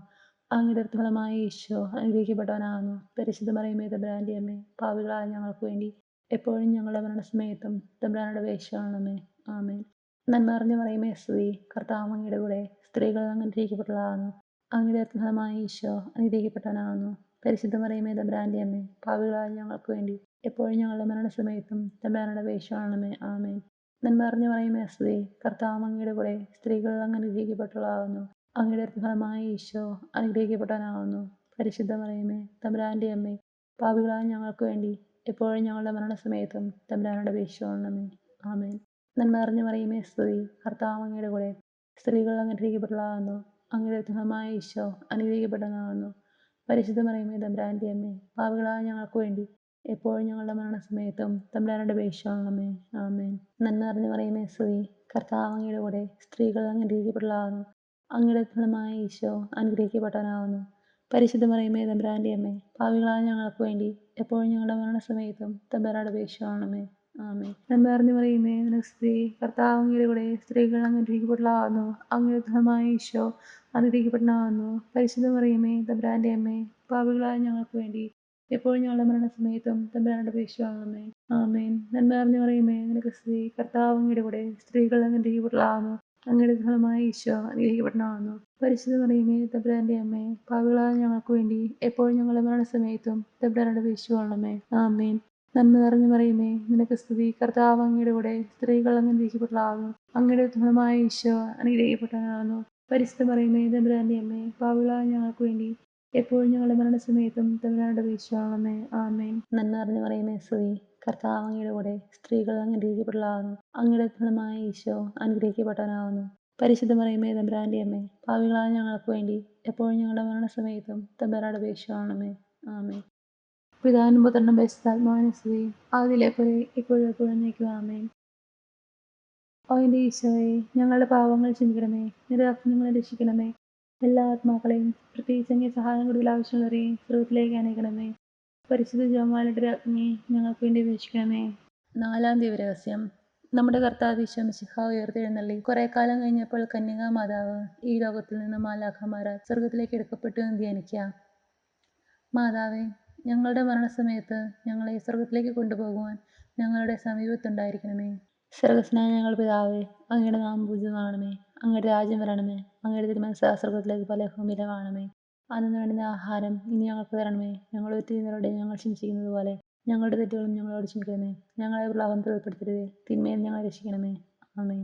അങ്ങയുടെ ഫലമായ ഈശോ അനുഗ്രഹിക്കപ്പെട്ടവനാകുന്നു. പരിശുദ്ധ മറിയമേ തമ്പുരാന്റെ അമ്മേ, പാപികളായ ഞങ്ങൾക്ക് വേണ്ടി എപ്പോഴും ഞങ്ങളുടെ മരണസമയത്തും തമ്പുരാനോട് അപേക്ഷിച്ചുകൊള്ളണമേ. ആമേൻ. നന്മ അറിഞ്ഞു പറയുമേ സ്തുതി കർത്താവ് അങ്ങയുടെ കൂടെ സ്ത്രീകൾ അങ്ങ് അനുഗ്രഹിക്കപ്പെട്ടവളാകുന്നു. അങ്ങയുടെ ഫലമായ ഈശോ അനുഗ്രഹിക്കപ്പെട്ടവനാകുന്നു. പരിശുദ്ധ മറിയമേ തമ്പുരാന്റെ അമ്മേ, പാപികളായ ഞങ്ങൾക്ക് വേണ്ടി എപ്പോഴും ഞങ്ങളുടെ മരണസമയത്തും തമ്പുരാനോട് അപേക്ഷിച്ചുകൊള്ളണമേ. ആമേൻ. നന്മ അറിഞ്ഞു പറയുമേ സ്തുതി കർത്താവ് അങ്ങയുടെ കൂടെ സ്ത്രീകൾ അങ്ങ് അനുഗ്രഹിക്കപ്പെട്ടവളാകുന്നു. അങ്ങയുടെ ഫലമായ ഈശോ അനുഗ്രഹിക്കപ്പെട്ടവനാകുന്നു. പരിശുദ്ധ മറിയമേ തമ്പുരാന്റെ അമ്മേ, പാപികളായ ഞങ്ങൾക്ക് വേണ്ടി എപ്പോഴും ഞങ്ങളുടെ മരണസമയത്തും തമ്പുരാനോട് അപേക്ഷിച്ചുകൊള്ളണമേ. ആമേൻ. നന്മ അറിഞ്ഞു പറയുമേ സ്തുതി കർത്താവ് അങ്ങയുടെ കൂടെ സ്ത്രീകൾ അങ്ങ് അനുഗ്രഹിക്കപ്പെട്ടവളാകുന്നു. അങ്ങയുടെ ഫലമായ ഈശോ അനുഗ്രഹിക്കപ്പെട്ടവനാകുന്നു. പരിശുദ്ധ മറിയമേ തമ്പുരാന്റെ അമ്മേ, പാപികളായ ഞങ്ങൾക്ക് വേണ്ടി എപ്പോഴും ഞങ്ങളുടെ മരണസമയത്തും തമ്പുരാനോട് അപേക്ഷിച്ചുകൊള്ളണമേ. ആമേൻ. നന്മ അറിഞ്ഞു പറയുമേ സ്തുതി കർത്താവ് അങ്ങയുടെ കൂടെ സ്ത്രീകൾ അങ്ങ് അനുഗ്രഹിക്കപ്പെട്ടവളാകുന്നു. അങ്ങയുടെ ഫലമായ ഈശോ അനുഗ്രഹിക്കപ്പെട്ടവനാകുന്നു. പരിശുദ്ധ മറിയമേ തമ്പുരാന്റെ അമ്മേ, പാപികളായ ഞങ്ങൾക്ക് വേണ്ടി എപ്പോഴും ഞങ്ങളുടെ മരണസമയത്തും തമ്പുരാനോട് അപേക്ഷിച്ചുകൊള്ളണമേ. ആമേൻ. നന്മ അറിഞ്ഞു പറയുമേ സ്ത്രീ കർത്താവ് അങ്ങയുടെ കൂടെ സ്ത്രീകൾ അങ്ങ് അനുഗ്രഹിക്കപ്പെട്ടവളാകുന്നു. അങ്ങയുടെ ഫലമായ ഈശോ അനുഗ്രഹിക്കപ്പെട്ടവനാകുന്നു. പരിശുദ്ധ മറിയമേ തമ്പുരാന്റെ അമ്മേ, പാപികളായ ഞങ്ങൾക്ക് വേണ്ടി എപ്പോഴും ഞങ്ങളുടെ മരണസമയത്തും തമ്പുരാനോട് അപേക്ഷിച്ചുകൊള്ളണമേ. ആമേൻ. നന്മ അറിഞ്ഞു പറയുമേ സ്ത്രീ കർത്താവ് അങ്ങയുടെ കൂടെ സ്ത്രീകൾ അങ്ങ് അനുഗ്രഹിക്കപ്പെട്ടവളാകുന്നു. അങ്ങയുടെ ഫലമായ ഈശോ അനുഗ്രഹിക്കപ്പെട്ടവനാകുന്നു. പരിശുദ്ധ മറിയമേ തമ്പുരാന്റെ അമ്മേ, പാപികളായ ഞങ്ങൾക്ക് വേണ്ടി എപ്പോഴും ഞങ്ങളുടെ മരണസമയത്തും തമ്പുരാനോട് അപേക്ഷിച്ചുകൊള്ളണമേ. ആമേൻ. നന്മ നിറഞ്ഞു മറിയമേ നിനക്ക് സ്തുതി കർത്താവ് അങ്ങയുടെ കൂടെ സ്ത്രീകൾ അങ്ങ് അനുഗ്രഹിക്കപ്പെട്ടവളാകുന്നു. അങ്ങയുടെ ഫലമായ ഈശോ അനുഗ്രഹിക്കപ്പെട്ടവനാകുന്നു. പരിശുദ്ധ മറിയമേ തമ്പുരാന്റെ അമ്മേ, പാപികളായ ഞങ്ങൾക്ക് വേണ്ടി എപ്പോഴും ഞങ്ങളുടെ മരണസമയത്തും തമ്പുരാനോട് അപേക്ഷിച്ചുകൊള്ളണമേ. ആമേൻ. നന്മ നിറഞ്ഞു മറിയമേ സ്തുതി കർത്താവ് അങ്ങയുടെ കൂടെ സ്ത്രീകൾ അങ്ങ് അനുഗ്രഹിക്കപ്പെട്ടവളാകുന്നു. അങ്ങയുടെ ഫലമായ ഈശോ അനുഗ്രഹിക്കപ്പെട്ടവനാകുന്നു. പരിശുദ്ധ മറിയമേ തമ്പുരാന്റെ അമ്മേ, പാപികളായ ഞങ്ങൾക്ക് വേണ്ടി എപ്പോഴും ഞങ്ങളുടെ മരണസമയത്തും തമ്പുരാനോട് അപേക്ഷിച്ചുകൊള്ളണമേ. ആമേൻ. പിതാവിനും പുത്രനും പരിശുദ്ധാത്മാവിനും സ്തുതി ആദിയിലെ പോലെ ഇപ്പോഴും എപ്പോഴും എന്നേക്കും. ആമേൻ. ഓ എൻ്റെ ഈശോയെ, ഞങ്ങളുടെ പാപങ്ങൾ ക്ഷമിക്കണമേ, നിരാജ്ഞങ്ങളെ രക്ഷിക്കണമേ. എല്ലാ ആത്മാക്കളെയും പ്രത്യേകിച്ച് അങ്ങേ സഹായം കൂടുതൽ ആവശ്യമുള്ളവരെയും സ്വർഗ്ഗത്തിലേക്ക് അനയിക്കണമേ. പരിശുദ്ധ ജപമാലയുടെ രാജ്ഞിയെ ഞങ്ങൾക്ക് വേണ്ടി അപേക്ഷിക്കണമേ. 4-ാം ദിവരഹസ്യം. നമ്മുടെ കർത്താവ് ഈശോ മിശിഹ ഉയർത്തെഴുന്നള്ളി കുറെ കാലം കഴിഞ്ഞപ്പോൾ കന്യകാ മാതാവ് ഈ ലോകത്തിൽ നിന്ന് മാലാഖമാരാൽ സ്വർഗത്തിലേക്ക് എടുക്കപ്പെട്ടു എന്ന് ധ്യാനിക്കാം. മാതാവേ, ഞങ്ങളുടെ മരണസമയത്ത് ഞങ്ങളെ സ്വർഗത്തിലേക്ക് കൊണ്ടുപോകുവാൻ ഞങ്ങളുടെ സമീപത്തുണ്ടായിരിക്കണമേ. സ്വർഗസ്നായ ഞങ്ങളുടെ പിതാവേ, അങ്ങയുടെ നാമം പൂജിതമാകണമേ. അങ്ങയുടെ രാജ്യം വരണമേ. അങ്ങയുടെ തിരുമനസ്സ് സ്വർഗത്തിലേക്ക് പോലെ ഭൂമിയിലുമാകണമേ. അന്നു വേണ്ടുന്ന ആഹാരം ഇനി ഞങ്ങൾക്ക് തരണമേ. ഞങ്ങളുടെ തെറ്റുകളോട് ഞങ്ങൾ ക്ഷമിച്ചിരിക്കുന്നത് പോലെ ഞങ്ങളുടെ തെറ്റുകളും ഞങ്ങളോട് ക്ഷമിക്കണമേ. ഞങ്ങളെ പ്രലോഭനത്തിൽ ഉൾപ്പെടുത്തരുതേ, തിന്മയിൽ ഞങ്ങളെ രക്ഷിക്കണമേ. ആമേൻ.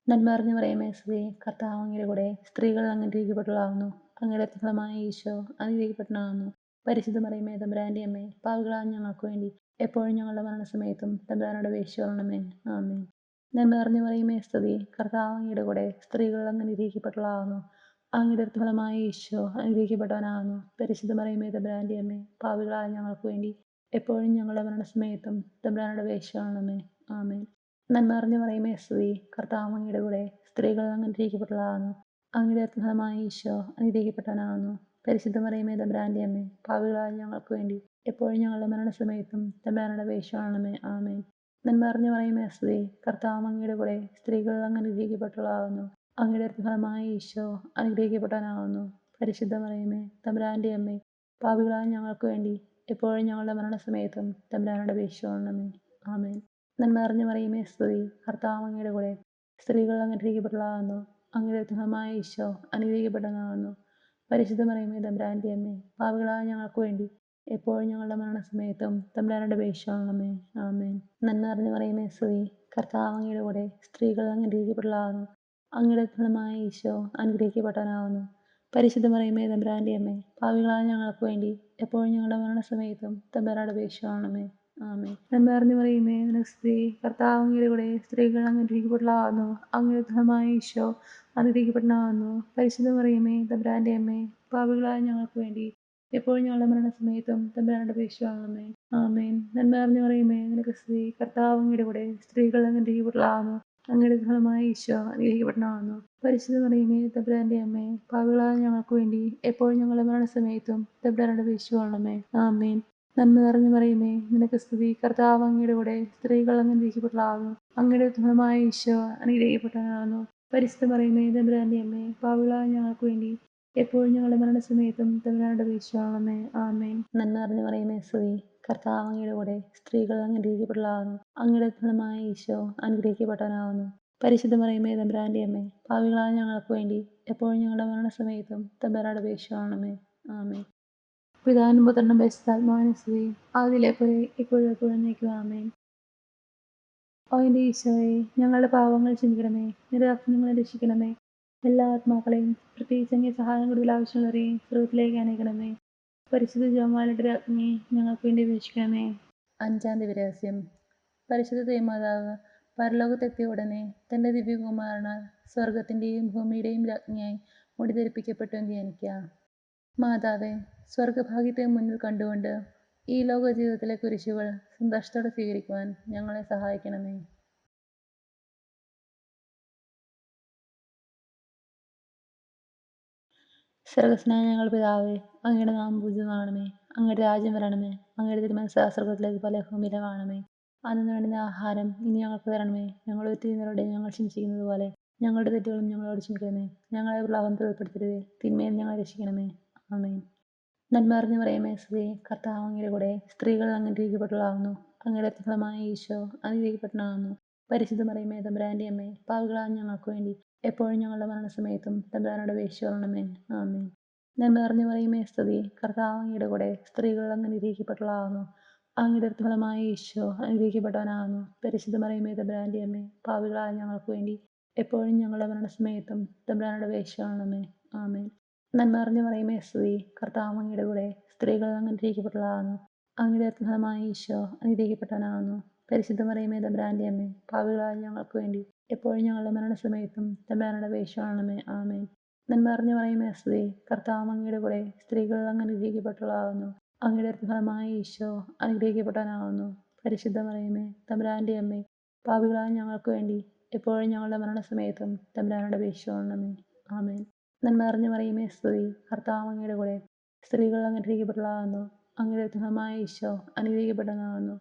നന്മ അറിഞ്ഞു പറയുമേ സ്ത്രീ കർത്താവ് അങ്ങയുടെ കൂടെ സ്ത്രീകൾ അങ്ങ് അനുഗ്രഹിക്കപ്പെട്ടവളാകുന്നു. അങ്ങയുടെ ഫലമായ ഈശോ അനുഗ്രഹിക്കപ്പെട്ടവനാകുന്നു. പരിശുദ്ധ മറിയമേ തമ്പുരാന്റെ അമ്മേ, പാപികളായ ഞങ്ങൾക്ക് വേണ്ടി എപ്പോഴും ഞങ്ങളുടെ മരണസമയത്തും തമ്പുരാനോട് അപേക്ഷിച്ചുകൊള്ളണമേ. ആമേൻ. നന്മ അറിഞ്ഞു പറയുമേ സ്തുതി കർത്താവ് അങ്ങയുടെ കൂടെ സ്ത്രീകൾ അങ്ങ് അനുഗ്രഹിക്കപ്പെട്ടവളാകുന്നു. അങ്ങയുടെ ഫലമായ ഈശോ അനുഗ്രഹിക്കപ്പെട്ടവനാകുന്നു. പരിശുദ്ധ മറിയമേ തമ്പുരാന്റെ അമ്മേ, പാപികളായ ഞങ്ങൾക്ക് വേണ്ടി എപ്പോഴും ഞങ്ങളുടെ മരണസമയത്തും തമ്പുരാനോട് അപേക്ഷിച്ചുകൊള്ളണമേ. ആമേൻ. നന്മ അറിഞ്ഞു പറയുമേ സ്തുതി കർത്താവ് അങ്ങയുടെ കൂടെ സ്ത്രീകൾ അങ്ങ് അനുഗ്രഹിക്കപ്പെട്ടവളാകുന്നു. അങ്ങയുടെ ഫലമായ ഈശോ അനുഗ്രഹിക്കപ്പെട്ടവനാകുന്നു. പരിശുദ്ധ മറിയമേ തമ്പുരാന്റെ അമ്മേ, പാപികളായ ഞങ്ങൾക്ക് വേണ്ടി എപ്പോഴും ഞങ്ങളുടെ മരണസമയത്തും തമ്പുരാനോട് അപേക്ഷിച്ചുകൊള്ളണമേ. ആമേൻ. നന്മ അറിഞ്ഞു പറയുമേ സ്തുതി കർത്താവ് അങ്ങയുടെ കൂടെ സ്ത്രീകൾ അങ്ങ് അനുഗ്രഹിക്കപ്പെട്ടവളാകുന്നു. അങ്ങയുടെ ഫലമായ ഈശോ അനുഗ്രഹിക്കപ്പെട്ടവനാകുന്നു. പരിശുദ്ധ മറിയമേ തമ്പുരാന്റെ അമ്മേ, പാപികളായ ഞങ്ങൾക്ക് വേണ്ടി എപ്പോഴും ഞങ്ങളുടെ മരണസമയത്തും തമ്പുരാനോട് അപേക്ഷിച്ചുകൊള്ളണമേ. ആമേൻ. നന്മ അറിഞ്ഞു പറയുമേ സ്തുതി കർത്താവ് അങ്ങയുടെ കൂടെ സ്ത്രീകൾ അങ്ങ് അനുഗ്രഹിക്കപ്പെട്ടവളാകുന്നു. അങ്ങയുടെ ഫലമായ ഈശോ അനുഗ്രഹിക്കപ്പെട്ടവനാകുന്നു. പരിശുദ്ധ മറിയമേ തമ്പുരാന്റെ അമ്മേ, പാപികളായ ഞങ്ങൾക്ക് വേണ്ടി എപ്പോഴും ഞങ്ങളുടെ മരണസമയത്തും തമ്പുരാനോട് അപേക്ഷിച്ചുകൊള്ളണമേ. ആമേൻ. നന്മ അറിഞ്ഞു പറയുമേ സ്തുതി കർത്താവ് അങ്ങയുടെ കൂടെ സ്ത്രീകൾ അങ്ങ് അനുഗ്രഹിക്കപ്പെട്ടവളാകുന്നു. അങ്ങയുടെ ഫലമായ ഈശോ അനുഗ്രഹിക്കപ്പെട്ടവനാകുന്നു. പരിശുദ്ധ മറിയമേ തമ്പുരാന്റെ അമ്മേ, പാപികളായ ഞങ്ങൾക്ക് വേണ്ടി എപ്പോഴും ഞങ്ങളുടെ മരണസമയത്തും തമ്പുരാനോട് അപേക്ഷിച്ചുകൊള്ളണമേ. ആമേൻ. നന്മ അറിഞ്ഞു പറയുമേ സ്ത്രീ കർത്താവ് അങ്ങയുടെ കൂടെ സ്ത്രീകൾ അങ്ങ് അനുഗ്രഹിക്കപ്പെട്ടവളാകുന്നു. അങ്ങയുടെ ഫലമായ ഈശോ അനുഗ്രഹിക്കപ്പെട്ടവനാകുന്നു. പരിശുദ്ധ മറിയമേ തമ്പുരാന്റെ അമ്മേ, പാപികളായ ഞങ്ങൾക്ക് വേണ്ടി എപ്പോഴും ഞങ്ങളുടെ മരണസമയത്തും തമ്പുരാനോട് അപേക്ഷിച്ചുകൊള്ളണമേ. ആമേൻ. നന്മ അറിഞ്ഞു പറയുമേ സ്ത്രീ കർത്താവ് അങ്ങയുടെ കൂടെ സ്ത്രീകൾ അങ്ങ് അനുഗ്രഹിക്കപ്പെട്ടവളാകുന്നു. അങ്ങയുടെ ഫലമായ ഈശോ അനുഗ്രഹിക്കപ്പെട്ടവനാകുന്നു. പരിശുദ്ധ മറിയമേ തമ്പുരാന്റെ അമ്മേ, പാപികളായ ഞങ്ങൾക്ക് വേണ്ടി എപ്പോഴും ഞങ്ങളുടെ മരണസമയത്തും തമ്പുരാനോട് അപേക്ഷിച്ചുകൊള്ളണമേ. ആമേൻ. നന്മ നിറഞ്ഞു മറിയമേ, നിനക്ക് സ്തുതി. കർത്താവ് അങ്ങയുടെ കൂടെ സ്ത്രീകൾ അങ്ങ് അനുഗ്രഹിക്കപ്പെട്ടവളാകുന്നു. അങ്ങയുടെ ഫലമായ ഈശോ അനുഗ്രഹിക്കപ്പെട്ടവനാകുന്നു. പരിശുദ്ധ മറിയമേ തമ്പുരാന്റെ അമ്മേ, പാപികളായ ഞങ്ങൾക്ക് വേണ്ടി എപ്പോഴും ഞങ്ങളുടെ മരണസമയത്തും തമ്പുരാനോട് അപേക്ഷിച്ചുകൊള്ളണമേ. ആമേൻ. നന്മ നിറഞ്ഞു മറിയമേ, സ്തുതി. കർത്താവ് അങ്ങയുടെ കൂടെ സ്ത്രീകൾ അങ്ങ് അനുഗ്രഹിക്കപ്പെട്ടവളാകുന്നു. അങ്ങയുടെ ഫലമായ ഈശോ അനുഗ്രഹിക്കപ്പെട്ടവനാകുന്നു. പരിശുദ്ധ മറിയമേ തമ്പുരാന്റെ അമ്മേ, പാപികളായ ഞങ്ങൾക്ക് വേണ്ടി എപ്പോഴും ഞങ്ങളുടെ മരണസമയത്തും തമ്പുരാനോട് അപേക്ഷിച്ചുകൊള്ളണമേ. ആമേൻ. പിതാവിനും പുത്രനും പരിശുദ്ധാത്മാവിനും സ്തുതി. ആദിയിലെ പോലെ ഇപ്പോഴും എപ്പോഴും എന്നേക്കും. ആമേൻ. ഓ എൻ്റെ ഈശോയെ, ഞങ്ങളുടെ പാവങ്ങൾ ക്ഷമിക്കണമേ. നിരപരാധി ഞങ്ങളെ രക്ഷിക്കണമേ. എല്ലാ ആത്മാക്കളെയും, പ്രത്യേകിച്ച് അങ്ങേ സഹായം കൂടുതൽ ആവശ്യമുള്ളവരെയും സ്വർഗ്ഗത്തിലേക്ക് അനയിക്കണമേ. പരിശുദ്ധ ജപമാലയുടെ രാജ്ഞിയെ ഞങ്ങൾക്ക് വേണ്ടി അപേക്ഷിക്കണമേ. അഞ്ചാം ദിവരഹസ്യം. പരിശുദ്ധ ദൈവമാതാവ് പരലോകത്തെത്തിയ ഉടനെ തൻ്റെ ദിവ്യകുമാരനാൽ സ്വർഗത്തിൻ്റെയും ഭൂമിയുടെയും രാജ്ഞിയായി മുടിധരിപ്പിക്കപ്പെട്ടു എന്ന് ധ്യാനിക്കാം. മാതാവേ, സ്വർഗഭാഗ്യത്തെ മുന്നിൽ കണ്ടുകൊണ്ട് ഈ ലോക ജീവിതത്തിലെ കുരിശുകൾ സന്തോഷത്തോടെ സ്വീകരിക്കുവാൻ ഞങ്ങളെ സഹായിക്കണമേ. സ്വർഗസ്നായ ഞങ്ങൾ പിതാവേ, അങ്ങയുടെ നാമം പൂജിതമാകണമേ. അങ്ങയുടെ രാജ്യം വരണമേ. അങ്ങയുടെ തിരുമനസ്സ് സ്വർഗത്തിലേക്ക് പോലെ ഭൂമിയിലുമാകണമേ. അന്ന് വേണ്ടുന്ന ആഹാരം ഇനി ഞങ്ങൾക്ക് തരണമേ. ഞങ്ങളുടെ തെറ്റുകളോട് ഞങ്ങൾ ക്ഷമിച്ചിരിക്കുന്നത് പോലെ ഞങ്ങളുടെ തെറ്റുകളും ഞങ്ങളോട് ക്ഷമിക്കണമേ. ഞങ്ങളെ പ്രലോഭനത്തിൽ ഉൾപ്പെടുത്തരുതേ, തിന്മയിൽ ഞങ്ങളെ രക്ഷിക്കണമേ. ആമേൻ. നന്മ നിറഞ്ഞു മറിയമേ, സ്തുതി. കർത്താവ് അങ്ങയുടെ കൂടെ സ്ത്രീകൾ അങ്ങ് അനുഗ്രഹിക്കപ്പെട്ടവളാകുന്നു. അങ്ങയുടെ ഫലമായ ഈശോ അനുഗ്രഹിക്കപ്പെട്ടവനാകുന്നു. പരിശുദ്ധ മറിയമേ തമ്പുരാന്റെ അമ്മേ, പാപികളായ ഞങ്ങൾക്ക് വേണ്ടി എപ്പോഴും ഞങ്ങളുടെ മരണസമയത്തും തമ്പുരാനോട് അപേക്ഷിച്ചുകൊള്ളണമേ. ആമേൻ. നന്മ നിറഞ്ഞു മറിയമേ, സ്തുതി. കർത്താവ് അങ്ങയുടെ കൂടെ സ്ത്രീകൾ അങ്ങ് അനുഗ്രഹിക്കപ്പെട്ടവളാകുന്നു. അങ്ങയുടെ ഫലമായ ഈശോ അനുഗ്രഹിക്കപ്പെട്ടവനാകുന്നു. പരിശുദ്ധ മറിയമേ തമ്പുരാന്റെ അമ്മേ, പാപികളായ ഞങ്ങൾക്ക് വേണ്ടി എപ്പോഴും ഞങ്ങളുടെ മരണസമയത്തും തമ്പുരാനോട് അപേക്ഷിച്ചുകൊള്ളണമേ. ആമേൻ. നന്മ നിറഞ്ഞു മറിയമേ, സ്തുതി. കർത്താവ് അങ്ങയുടെ കൂടെ സ്ത്രീകൾ അങ്ങ് അനുഗ്രഹിക്കപ്പെട്ടവളാകുന്നു. അങ്ങയുടെ ഫലമായ ഈശോ അനുഗ്രഹിക്കപ്പെട്ടവനാകുന്നു. പരിശുദ്ധ മറിയമേ തമ്പുരാന്റെ അമ്മേ, പാപികളായ ഞങ്ങൾക്ക് വേണ്ടി എപ്പോഴും ഞങ്ങളുടെ മരണസമയത്തും തമ്പുരാനോട് അപേക്ഷിച്ചുകൊള്ളണമേ. ആമേൻ. നന്മ നിറഞ്ഞു മറിയമേ, സ്തുതി. കർത്താവ് അങ്ങയുടെ കൂടെ സ്ത്രീകൾ അങ്ങ് അനുഗ്രഹിക്കപ്പെട്ടവളാകുന്നു. അങ്ങയുടെ ഫലമായ ഈശോ അനുഗ്രഹിക്കപ്പെട്ടവനാകുന്നു. പരിശുദ്ധ മറിയമേ തമ്പുരാന്റെ അമ്മേ, പാപികളായ ഞങ്ങൾക്ക് വേണ്ടി എപ്പോഴും ഞങ്ങളുടെ മരണസമയത്തും തമ്പുരാനോട് അപേക്ഷിച്ചുകൊള്ളണമേ. ആമേൻ. നന്മ നിറഞ്ഞു മറിയമേ, സ്തുതി. കർത്താവ് അങ്ങയുടെ കൂടെ സ്ത്രീകൾ അങ്ങ് അനുഗ്രഹിക്കപ്പെട്ടവളാകുന്നു. അങ്ങയുടെ ഫലമായ ഈശോ അനുഗ്രഹിക്കപ്പെട്ടവനാകുന്നു.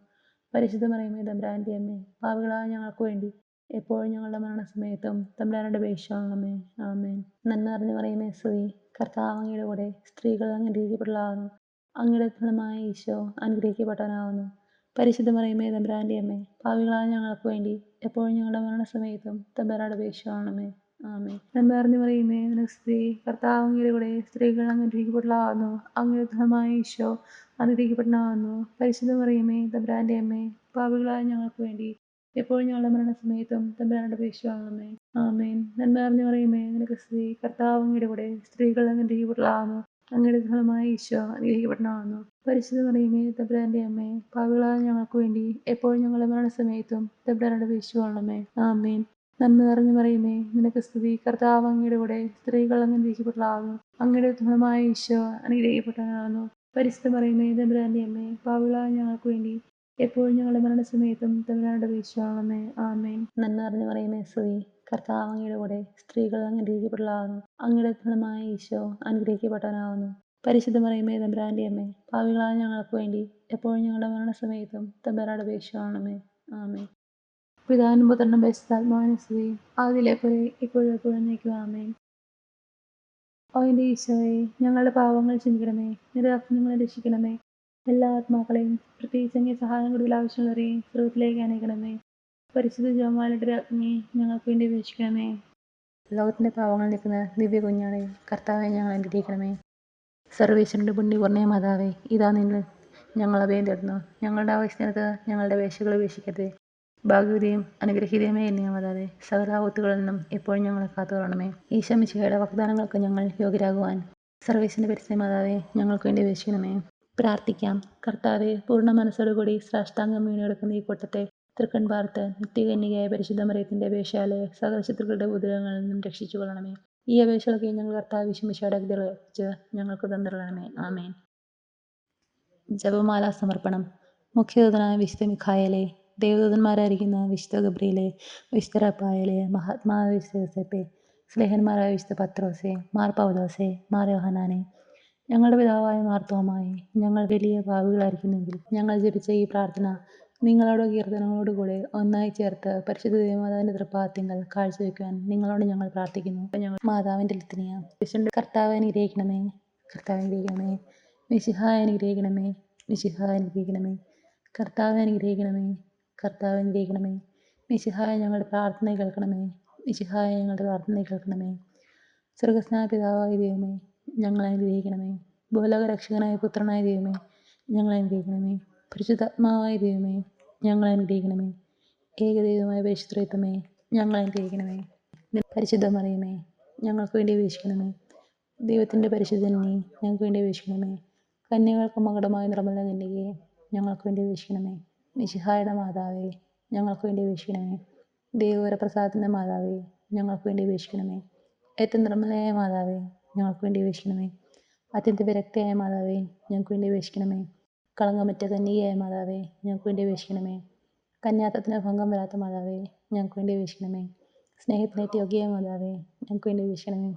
പരിശുദ്ധ മറിയമേ തമ്പുരാന്റെ അമ്മേ, പാപികളായ ഞങ്ങൾക്ക് വേണ്ടി എപ്പോഴും ഞങ്ങളുടെ മരണസമയത്തും തമ്പുരാനോട് അപേക്ഷിച്ചുകൊള്ളണമേ. ആമേൻ. നന്മ നിറഞ്ഞു മറിയമേ, സ്തുതി. കർത്താവ് അങ്ങയുടെ കൂടെ സ്ത്രീകൾ അങ്ങ് അനുഗ്രഹിക്കപ്പെട്ടവളാകുന്നു. അങ്ങയുടെ ഫലമായ ഈശോ അനുഗ്രഹിക്കപ്പെട്ടവനാകുന്നു. പരിശുദ്ധ മറിയമേ തമ്പുരാന്റെ അമ്മേ, പാപികളായ ഞങ്ങൾക്ക് വേണ്ടി എപ്പോഴും ഞങ്ങളുടെ മരണസമയത്തും തമ്പുരാനോട് അപേക്ഷിച്ചുകൊള്ളണമേ. ആമേൻ. നന്മ നിറഞ്ഞു മറിയമേ, നിനക്ക് സ്തുതി. കർത്താവ് അങ്ങയുടെ കൂടെ സ്ത്രീകൾ അങ്ങ് അനുഗ്രഹിക്കപ്പെട്ടവളാകുന്നു. അങ്ങയുടെ ഫലമായ ഈശോ അനുഗ്രഹിക്കപ്പെട്ടവനാകുന്നു. പരിശുദ്ധ മറിയമേ തമ്പുരാന്റെ അമ്മേ, പാപികളായ ഞങ്ങൾക്ക് വേണ്ടി എപ്പോഴും ഞങ്ങളുടെ മരണസമയത്തും തമ്പുരാനോട് അപേക്ഷിച്ചുകൊള്ളണമേ. ആമേൻ. നന്മ നിറഞ്ഞു മറിയമേ, നിനക്ക് സ്തുതി. കർത്താവ് അങ്ങയുടെ കൂടെ സ്ത്രീകൾ അങ്ങ് അനുഗ്രഹിക്കപ്പെട്ടവളാകുന്നു. അങ്ങയുടെ ഫലമായ ഈശോ അനുഗ്രഹിക്കപ്പെട്ടവനാകുന്നു. പരിശുദ്ധ മറിയമേ തമ്പുരാന്റെ അമ്മേ, പാപികളായ ഞങ്ങൾക്ക് വേണ്ടി എപ്പോഴും ഞങ്ങളുടെ മരണസമയത്തും തമ്പുരാനോട് അപേക്ഷിച്ചുകൊള്ളണമേ. ആമേൻ. നന്മ നിറഞ്ഞു മറിയമേ, നിനക്ക് സ്തുതി. കർത്താവ് അങ്ങയുടെ കൂടെ സ്ത്രീകൾ അങ്ങ് അനുഗ്രഹിക്കപ്പെട്ടവളാകുന്നു. അങ്ങയുടെ ഫലമായ ഈശോ അനുഗ്രഹിക്കപ്പെട്ടവനാകുന്നു. പരിശുദ്ധ മറിയമേ തമ്പുരാന്റെ അമ്മേ, പാപികളായ ഞങ്ങൾക്ക് വേണ്ടി എപ്പോഴും ഞങ്ങളുടെ മരണസമയത്തും തമ്പുരാനോട് അപേക്ഷിച്ചുകൊള്ളണമേ. ആമേൻ. നന്മ നിറഞ്ഞു മറിയമേ, സ്തുതി. കർത്താവ് അങ്ങയുടെ കൂടെ സ്ത്രീകൾ അങ്ങ് അനുഗ്രഹിക്കപ്പെട്ടവളാകുന്നു. അങ്ങയുടെ ഫലമായ ഈശോ അനുഗ്രഹിക്കപ്പെട്ടവനാകുന്നു. പരിശുദ്ധ മറിയമേ തമ്പുരാന്റെ അമ്മേ, പാപികളായ ഞങ്ങൾക്ക് വേണ്ടി എപ്പോഴും ഞങ്ങളുടെ മരണസമയത്തും തമ്പുരാനോട് അപേക്ഷിച്ചുകൊള്ളണമേ. ആമേൻ. പിതാവിനും പുത്രനും പരിശുദ്ധാത്മാവിനും സ്തുതി. ആദിയിലെ പോലെ ഇപ്പോഴും എപ്പോഴും എന്നേക്കും. ആമേൻ. ഓ എൻ്റെ ഈശോയെ, ഞങ്ങളുടെ പാവങ്ങൾ ക്ഷമിക്കണമേ. നിരപരാധി ഞങ്ങളെ രക്ഷിക്കണമേ. എല്ലാ ആത്മാക്കളെയും, പ്രത്യേകിച്ച് അങ്ങേ സഹായം കൂടുതൽ ആവശ്യമുള്ളവരെയും സ്വർഗ്ഗത്തിലേക്ക് അനയിക്കണമേ. പരിശുദ്ധ ജപമാലയുടെ രാജ്ഞിയെ ഞങ്ങൾക്ക് വേണ്ടി അപേക്ഷിക്കണമേ. ലോകത്തിൻ്റെ പാവങ്ങൾ നീക്കുന്ന ദിവ്യ കുഞ്ഞാണേ, കർത്താവെ ഞങ്ങൾ അനുഗ്രഹിക്കണമേ. സർവേശ്വരൻ്റെ പുണ്യപൂർണ്ണ മാതാവേ, ഇതാ നിന്നിൽ ഞങ്ങൾ അഭയം തേടുന്നു. ഞങ്ങളുടെ ആവശ്യത്തിനകത്ത് ഞങ്ങളുടെ വേശകൾ ഉപേക്ഷിക്കരുതേ. ഭാഗ്യവതിയും അനുഗ്രഹീതയുമായ എന്നെ മാതാവേ, സകല ആപത്തുകളിൽ നിന്നും എപ്പോഴും ഞങ്ങളെ കാത്തുകൊള്ളണമേ. ഈശോ മിശിഹായുടെ വാഗ്ദാനങ്ങൾക്ക് ഞങ്ങൾ യോഗ്യരാകുവാൻ സർവേശ്വരൻ്റെ പരിശുദ്ധ മാതാവേ, ഞങ്ങൾക്ക് വേണ്ടി അപേക്ഷിക്കണമേ. പ്രാർത്ഥിക്കാം. കർത്താവെ, പൂർണ്ണ മനസ്സോടുകൂടി സാഷ്ടാംഗം വീണെടുക്കുന്ന ഈ കൂട്ടത്തെ തൃക്കൺ പാർത്ത് നിത്യകന്യകയായ പരിശുദ്ധ മറിയത്തിൻ്റെ അപേക്ഷയാലെ സകല ശത്രുക്കളുടെ ഉപദ്രവങ്ങളിൽ നിന്നും രക്ഷിച്ചു കൊള്ളണമേ. ഈ അപേക്ഷകളൊക്കെ ഞങ്ങൾ കർത്താവ് ഈശോ മിശിഹായുടെ അഗ്നിയിൽ വെച്ച് ഞങ്ങൾക്ക് തന്നിരണമേ. ആമേൻ. ജപമാല സമർപ്പണം. മുഖ്യദൂതനായ വിശുദ്ധ മിഖായേലേ, ദേവദൂതന്മാരായിരിക്കുന്ന വിശുദ്ധ ഗബ്രിയേലേ, വിശുദ്ധ റഫായേലേ, മഹാത്മാവായ വിശുദ്ധ യോസേപ്പേ, സ്ലേഹന്മാരായ വിശുദ്ധ പത്രോസേ, മാർ പൗലോസേ, മാർ യോഹന്നാനേ, ഞങ്ങളുടെ പിതാവായ മാർ തോമായേ, ഞങ്ങൾ വലിയ പാപികളായിരിക്കുന്നെങ്കിൽ ഞങ്ങൾ ജപിച്ച ഈ പ്രാർത്ഥന നിങ്ങളോട് കീർത്തനങ്ങളോടുകൂടെ ഒന്നായി ചേർത്ത് പരിശുദ്ധ ദേവമാതാവിന്റെ തൃപ്പാദത്തിങ്കൽ കാഴ്ചവെക്കുവാൻ നിങ്ങളോട് ഞങ്ങൾ പ്രാർത്ഥിക്കുന്നു. ഞങ്ങൾ മാതാവിന്റെ ലിത്തനിയ. കർത്താവെ അനുഗ്രഹിക്കണമേ, കർത്താവെ അനുഗ്രഹിക്കണമേ, മിശിഹായെ അനുഗ്രഹിക്കണമേ, മിശിഹായെ അനുഗ്രഹിക്കണമേ, കർത്താവെ അനുഗ്രഹിക്കണമേ, കർത്താവെ അനുഗ്രഹിക്കണമേ, മിശിഹായെ ഞങ്ങളുടെ പ്രാർത്ഥന കേൾക്കണമേ, മിശിഹായെ ഞങ്ങളുടെ പ്രാർത്ഥന കേൾക്കണമേ. സ്വർഗസ്നായ പിതാവായ ദൈവമേ, ഞങ്ങളെ അനുഗ്രഹിക്കണമേ. ഭൂലോക രക്ഷകനായ പുത്രനായ ദൈവമേ, ഞങ്ങളെ അനുഗ്രഹിക്കണമേ. പരിശുദ്ധാത്മാവായ ദൈവമേ, ഞങ്ങളെ അനുഗ്രഹിക്കണമേ. ഏകദൈവമായ പരിശുദ്ധത്വമേ, ഞങ്ങളെ അനുഗ്രഹിക്കണമേ. പരിശുദ്ധ മറിയമേ, ഞങ്ങൾക്ക് വേണ്ടി അപേക്ഷിക്കണമേ. ദൈവത്തിൻ്റെ പരിശുദ്ധനെ, ഞങ്ങൾക്ക് വേണ്ടി അപേക്ഷിക്കണമേ. കന്യകൾക്ക് മകുടമായ നിർമ്മല കന്യകയെ, ഞങ്ങൾക്ക് വേണ്ടി അപേക്ഷിക്കണമേ. മിശിഹായുടെ മാതാവേ, ഞങ്ങൾക്ക് വേണ്ടി അപേക്ഷിക്കണമേ. ദൈവവരപ്രസാദത്തിൻ്റെ മാതാവേ, ഞങ്ങൾക്ക് വേണ്ടി അപേക്ഷിക്കണമേ. ഏറ്റവും നിർമ്മലയായ മാതാവേ, ഞങ്ങൾക്ക് വേണ്ടി അപേക്ഷിക്കണമേ. അത്യന്ത വിരക്തിയായ മാതാവേ, ഞങ്ങൾക്ക് വേണ്ടി അപേക്ഷിക്കണമേ. കളങ്കമറ്റ കന്യകയായ മാതാവേ, ഞങ്ങൾക്ക് വേണ്ടി അപേക്ഷിക്കണമേ. കന്യാത്വത്തിന് ഭംഗം വരാത്ത മാതാവേ, ഞങ്ങൾക്ക് വേണ്ടി അപേക്ഷിക്കണമേ. സ്നേഹത്തിനേറ്റ് യോഗ്യയായ മാതാവേ, ഞങ്ങൾക്ക് വേണ്ടി അപേക്ഷിക്കണമേ.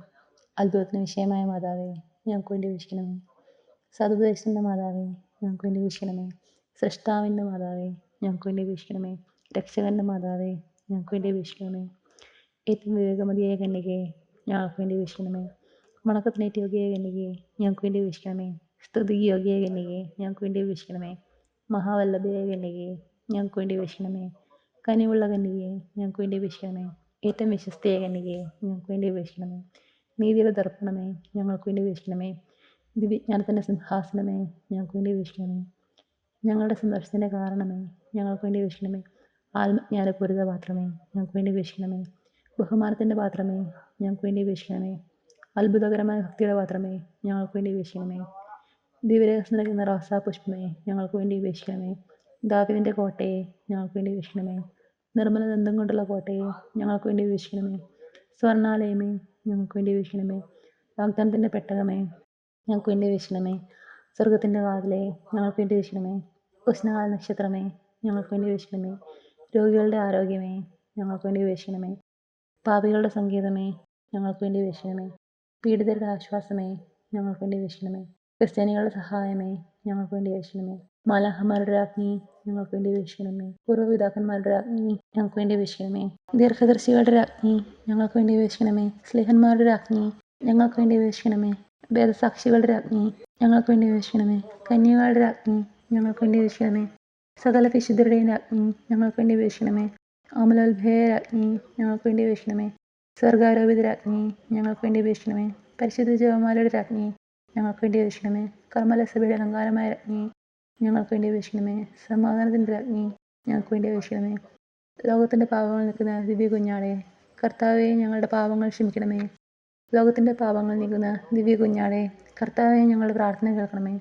അത്ഭുതത്തിന് വിഷയമായ മാതാവേ, ഞങ്ങൾക്ക് വേണ്ടി അപേക്ഷിക്കണമേ. സതുപദേശത്തിൻ്റെ മാതാവേ, ഞങ്ങൾക്ക് വേണ്ടി അപേക്ഷിക്കണമേ. സൃഷ്ടാവിൻ്റെ മാതാവേ, ഞങ്ങൾക്ക് വേണ്ടി അപേക്ഷിക്കണമേ. രക്ഷകൻ്റെ മാതാവേ, ഞങ്ങൾക്ക് വേണ്ടി അപേക്ഷിക്കണമേ. ഏറ്റവും വിവേകമതിയായ കന്യകയെ, ഞങ്ങൾക്ക് വേണ്ടി അപേക്ഷിക്കണമേ. വണക്കത്തിനേറ്റ് യോഗ്യയായ കന്യകയെ, ഞങ്ങൾക്ക് വേണ്ടി അപേക്ഷിക്കണമേ. സ്തുതിക്ക് യോഗ്യയായ കന്യകയെ, ഞങ്ങൾക്ക് വേണ്ടി അപേക്ഷിക്കണമേ. മഹാവല്ലഭയായ കന്യകയെ, ഞങ്ങൾക്ക് വേണ്ടി അപേക്ഷിക്കണമേ. കനിവുള്ള കന്യകയെ, ഞങ്ങൾക്ക് വേണ്ടി അപേക്ഷിക്കണമേ. ഏറ്റവും വിശ്വസ്തയായ കന്യകയെ, ഞങ്ങൾക്ക് വേണ്ടി അപേക്ഷിക്കണമേ. നീതിയുടെ ദർപ്പണമേ, ഞങ്ങൾക്ക് വേണ്ടി അപേക്ഷിക്കണമേ. ദിവ്യജ്ഞാനത്തിൻ്റെ സിംഹാസനമേ, ഞങ്ങൾക്ക് വേണ്ടി അപേക്ഷിക്കണമേ. ഞങ്ങളുടെ സന്തോഷത്തിൻ്റെ കാരണമേ, ഞങ്ങൾക്ക് വേണ്ടി അപേക്ഷിക്കണമേ. ആത്മജ്ഞാനപൂരിത പാത്രമേ, ഞങ്ങൾക്ക് വേണ്ടി അപേക്ഷിക്കണമേ. ബഹുമാനത്തിൻ്റെ പാത്രമേ, ഞങ്ങൾക്ക് വേണ്ടി അപേക്ഷിക്കണമേ. അത്ഭുതകരമായ ഭക്തിയുടെ പാത്രമേ, ഞങ്ങൾക്ക് വേണ്ടി അപേക്ഷിക്കണമേ. ദിവ്യരഹസ്യം നിറയ്ക്കുന്ന റോസാപുഷ്പമേ, ഞങ്ങൾക്ക് വേണ്ടി അപേക്ഷിക്കണമേ. ദാവീദിൻ്റെ കോട്ടയെ, ഞങ്ങൾക്ക് വേണ്ടി അപേക്ഷിക്കണമേ. നിർമ്മല ദന്തം കൊണ്ടുള്ള കോട്ടയെ, ഞങ്ങൾക്ക് വേണ്ടി അപേക്ഷിക്കണമേ. സ്വർണ്ണാലയമേ, ഞങ്ങൾക്ക് വേണ്ടി അപേക്ഷിക്കണമേ. വാഗ്ദാനത്തിൻ്റെ പെട്ടകമേ, ഞങ്ങൾക്ക് വേണ്ടി അപേക്ഷിക്കണമേ. സ്വർഗത്തിൻ്റെ വാതിലേ, ഞങ്ങൾക്ക് വേണ്ടി അപേക്ഷിക്കണമേ. ഉഷ്ണകാല നക്ഷത്രമേ, ഞങ്ങൾക്ക് വേണ്ടി അപേക്ഷിക്കണമേ. രോഗികളുടെ ആരോഗ്യമേ, ഞങ്ങൾക്ക് വേണ്ടി അപേക്ഷിക്കണമേ. പാപികളുടെ സംഗീതമേ, ഞങ്ങൾക്ക് വേണ്ടി അപേക്ഷിക്കണമേ. പീഡിതരുടെ ആശ്വാസമേ, ഞങ്ങൾക്ക് വേണ്ടി അപേക്ഷിക്കണമേ. ക്രിസ്ത്യാനികളുടെ സഹായമേ, ഞങ്ങൾക്ക് വേണ്ടി അപേക്ഷിക്കണമേ. മാലാഖമാരുടെ രാജ്ഞി, ഞങ്ങൾക്ക് വേണ്ടി അപേക്ഷിക്കണമേ. പൂർവ്വപിതാക്കന്മാരുടെ രാജ്ഞി, ഞങ്ങൾക്ക് വേണ്ടി അപേക്ഷിക്കണമേ. ദീർഘദർശികളുടെ രാജ്ഞി, ഞങ്ങൾക്ക് വേണ്ടി അപേക്ഷിക്കണമേ. സ്ലേഹന്മാരുടെ രാജ്ഞി, ഞങ്ങൾക്ക് വേണ്ടി അപേക്ഷിക്കണമേ. വേദസാക്ഷികളുടെ രാജ്ഞി, ഞങ്ങൾക്ക് വേണ്ടി അപേക്ഷിക്കണമേ. കന്യകളുടെ രാജ്ഞി, ഞങ്ങൾക്ക് വേണ്ടി അപേക്ഷിക്കണമേ. സകല വിശുദ്ധരുടെയും രാജ്ഞി, ഞങ്ങൾക്ക് വേണ്ടി അപേക്ഷിക്കണമേ. അമലോത്ഭയ രാജ്ഞി, ഞങ്ങൾക്ക് വേണ്ടി അപേക്ഷിക്കണമേ. സ്വർഗാരോപിത രാജ്ഞി, ഞങ്ങൾക്ക് വേണ്ടി അപേക്ഷിക്കണമേ. പരിശുദ്ധ ജപമാലയുടെ രാജ്ഞി, ഞങ്ങൾക്ക് വേണ്ടി അപേക്ഷിക്കണമേ. കർമ്മലസഭയുടെ അലങ്കാരമായ രാജ്ഞി, ഞങ്ങൾക്ക് വേണ്ടി അപേക്ഷിക്കണമേ. സമാധാനത്തിൻ്റെ രാജ്ഞി, ഞങ്ങൾക്ക് വേണ്ടി അപേക്ഷിക്കണമേ. ലോകത്തിൻ്റെ പാപങ്ങൾ നീക്കുന്ന ദിവ്യ കുഞ്ഞാടേ, കർത്താവെ ഞങ്ങളുടെ പാപങ്ങൾ ക്ഷമിക്കണമേ. ലോകത്തിൻ്റെ പാപങ്ങൾ നീക്കുന്ന ദിവ്യ കുഞ്ഞാടേ, കർത്താവെ ഞങ്ങളുടെ പ്രാർത്ഥന കേൾക്കണമേ.